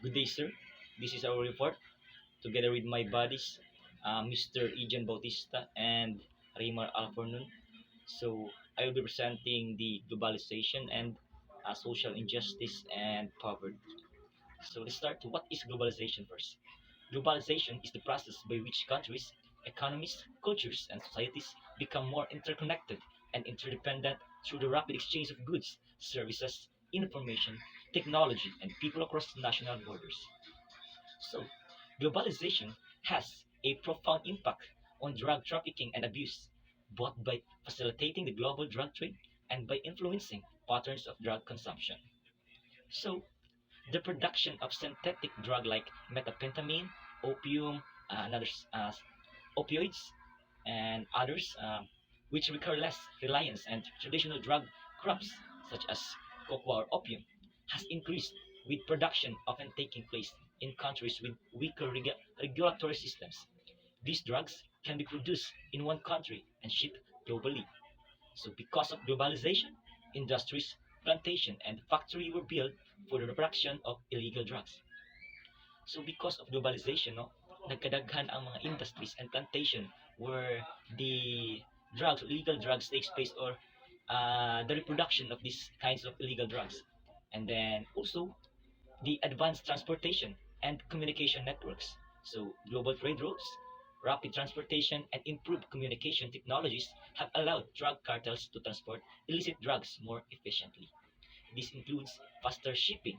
Good day, sir. This is our report together with my buddies, Mr. Ejan Bautista and Raymar Alfornon. So, I will be presenting the globalization and social injustice and poverty. So, let's start. What is globalization first? Globalization is the process by which countries, economies, cultures, and societies become more interconnected and interdependent through the rapid exchange of goods, services, information, technology, and people across national borders. So, globalization has a profound impact on drug trafficking and abuse, both by facilitating the global drug trade and by influencing patterns of drug consumption. So, the production of synthetic drug like methamphetamine, opium, and others, opioids, and others, which require less reliance and traditional drug crops such as cocoa or opium, has increased, with production often taking place in countries with weaker regulatory systems. These drugs can be produced in one country and shipped globally. So, because of globalization, industries, plantation, and factory were built for the production of illegal drugs. So because of globalization, no, nagkadaghan ang mga industries and plantation where the drugs, illegal drugs takes place, or the reproduction of these kinds of illegal drugs. And then also the advanced transportation and communication networks. So global trade routes, rapid transportation, and improved communication technologies have allowed drug cartels to transport illicit drugs more efficiently. This includes faster shipping,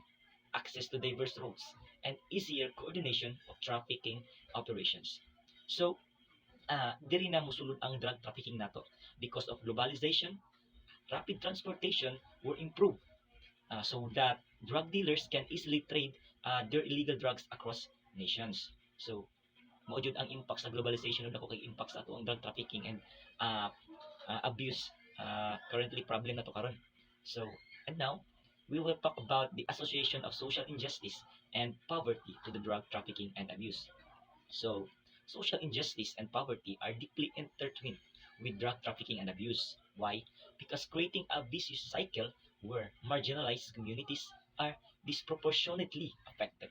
access to diverse routes, and easier coordination of trafficking operations. So, diri na musulod ang drug trafficking nato because of globalization, rapid transportation were improved so that drug dealers can easily trade their illegal drugs across nations. So, mao jud ang impact sa globalization ug dako kay impact sa ato ang drug trafficking and uh, abuse currently problem na to karon. So, and now we will talk about the association of social injustice and poverty to the drug trafficking and abuse. So, social injustice and poverty are deeply intertwined with drug trafficking and abuse. Why? Because creating a vicious cycle where marginalized communities are disproportionately affected.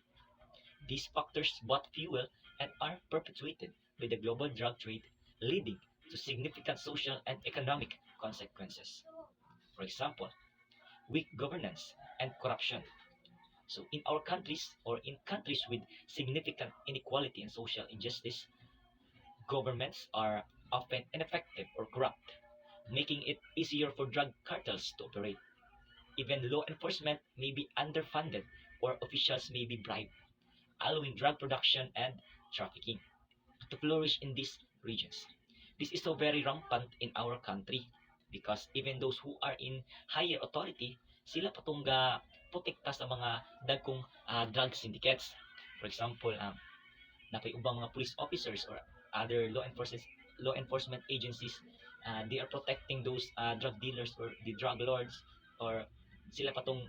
These factors both fuel and are perpetuated by the global drug trade, leading to significant social and economic consequences. For example, weak governance and corruption. So, in our countries or in countries with significant inequality and social injustice, governments are often ineffective or corrupt, making it easier for drug cartels to operate. Even law enforcement may be underfunded or officials may be bribed, allowing drug production and trafficking to flourish in these regions. This is so very rampant in our country because even those who are in higher authority, sila patungga protekta sa mga dagkong drug syndicates. For example, napay ubang mga police officers or other law enforcement agencies, they are protecting those drug dealers or the drug lords, or sila patong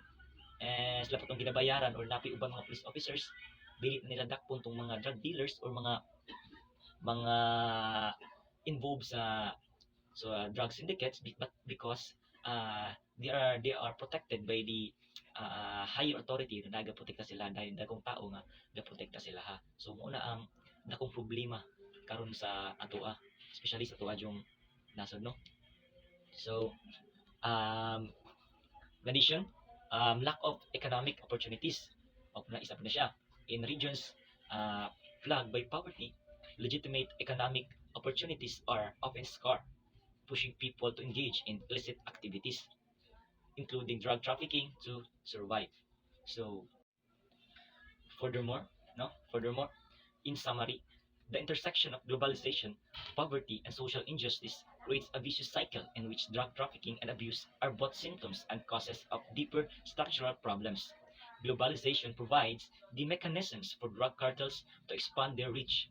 sila patong ginabayaran or napay ubang mga police officers dili nila dakpon tong mga drug dealers or mga involved sa drug syndicates, but because they are protected by the higher authority na nagaprotekta sila dahil dagong tao nga gaprotekta sila ha. So muna ang dakong problema karon sa atoa, especially sa atoa yung nasod, no. So um in addition, lack of economic opportunities of na isa pa na siya in regions plagued by poverty. Legitimate economic opportunities are often scarce, pushing people to engage in illicit activities, including drug trafficking, to survive. So, furthermore, no, furthermore, in summary, the intersection of globalization, poverty, and social injustice creates a vicious cycle in which drug trafficking and abuse are both symptoms and causes of deeper structural problems. Globalization provides the mechanisms for drug cartels to expand their reach,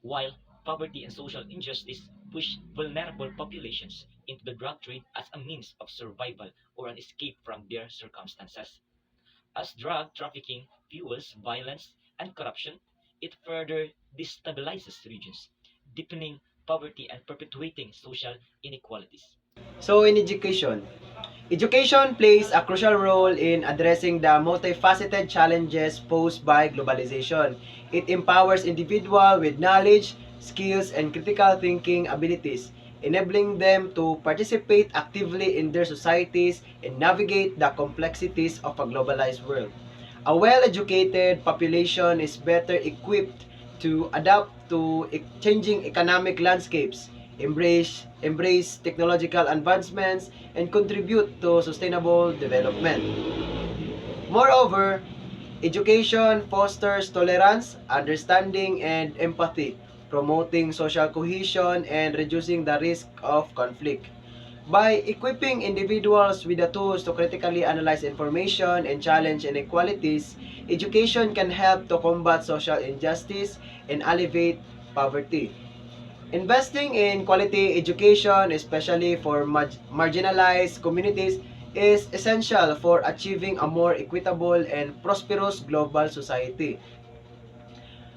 while poverty and social injustice push vulnerable populations into the drug trade as a means of survival or an escape from their circumstances. As drug trafficking fuels violence and corruption, it further destabilizes regions, deepening poverty and perpetuating social inequalities. So in education, Education plays a crucial role in addressing the multifaceted challenges posed by globalization. It empowers individuals with knowledge, skills, and critical thinking abilities, enabling them to participate actively in their societies and navigate the complexities of a globalized world. A well-educated population is better equipped to adapt to changing economic landscapes, embrace technological advancements, and contribute to sustainable development. Moreover, education fosters tolerance, understanding, and empathy, promoting social cohesion and reducing the risk of conflict. By equipping individuals with the tools to critically analyze information and challenge inequalities, education can help to combat social injustice and alleviate poverty. Investing in quality education, especially for marginalized communities, is essential for achieving a more equitable and prosperous global society.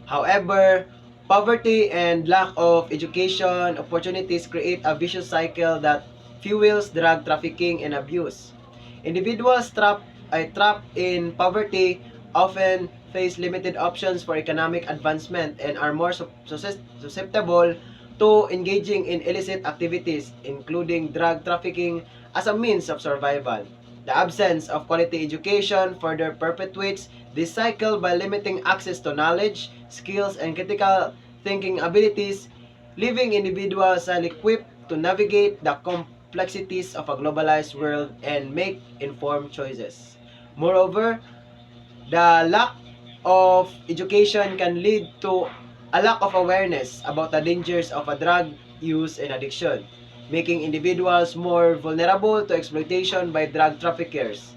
However, poverty and lack of education opportunities create a vicious cycle that fuels drug trafficking and abuse. Individuals trapped in poverty often face limited options for economic advancement and are more susceptible to engaging in illicit activities, including drug trafficking, as a means of survival. The absence of quality education further perpetuates this cycle by limiting access to knowledge, skills, and critical thinking abilities, leaving individuals ill-equipped to navigate the complexities of a globalized world and make informed choices. Moreover, the lack of education can lead to a lack of awareness about the dangers of a drug use and addiction, making individuals more vulnerable to exploitation by drug traffickers.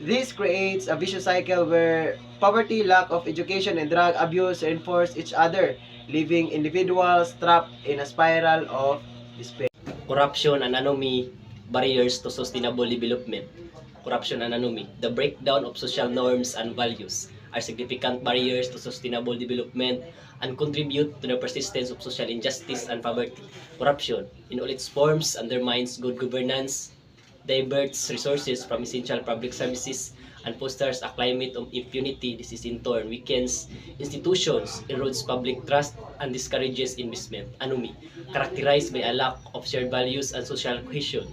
This creates a vicious cycle where poverty, lack of education, and drug abuse reinforce each other, leaving individuals trapped in a spiral of despair. Corruption and anomy barriers to sustainable development. Corruption and anomy. The breakdown of social norms and values are significant barriers to sustainable development and contribute to the persistence of social injustice and poverty. Corruption, in all its forms, undermines good governance, diverts resources from essential public services, and fosters a climate of impunity. This is in turn weakens institutions, erodes public trust, and discourages investment. Anomy, characterized by a lack of shared values and social cohesion,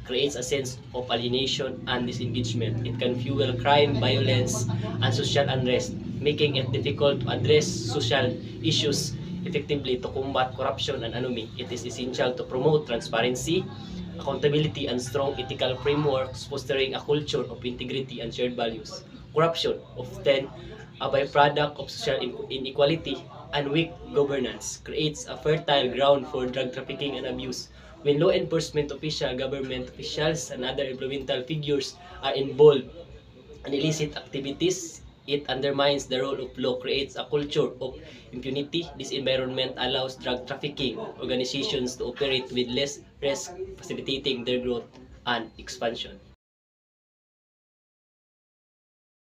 creates a sense of alienation and disengagement. It can fuel crime, violence, and social unrest, making it difficult to address social issues effectively. To combat corruption and anomy, it is essential to promote transparency, accountability, and strong ethical frameworks, fostering a culture of integrity and shared values. Corruption, often a byproduct of social inequality and weak governance, creates a fertile ground for drug trafficking and abuse. When law enforcement officials, government officials, and other influential figures are involved in illicit activities, it undermines the rule of law, creates a culture of impunity. This environment allows drug trafficking organizations to operate with less risk, facilitating their growth and expansion.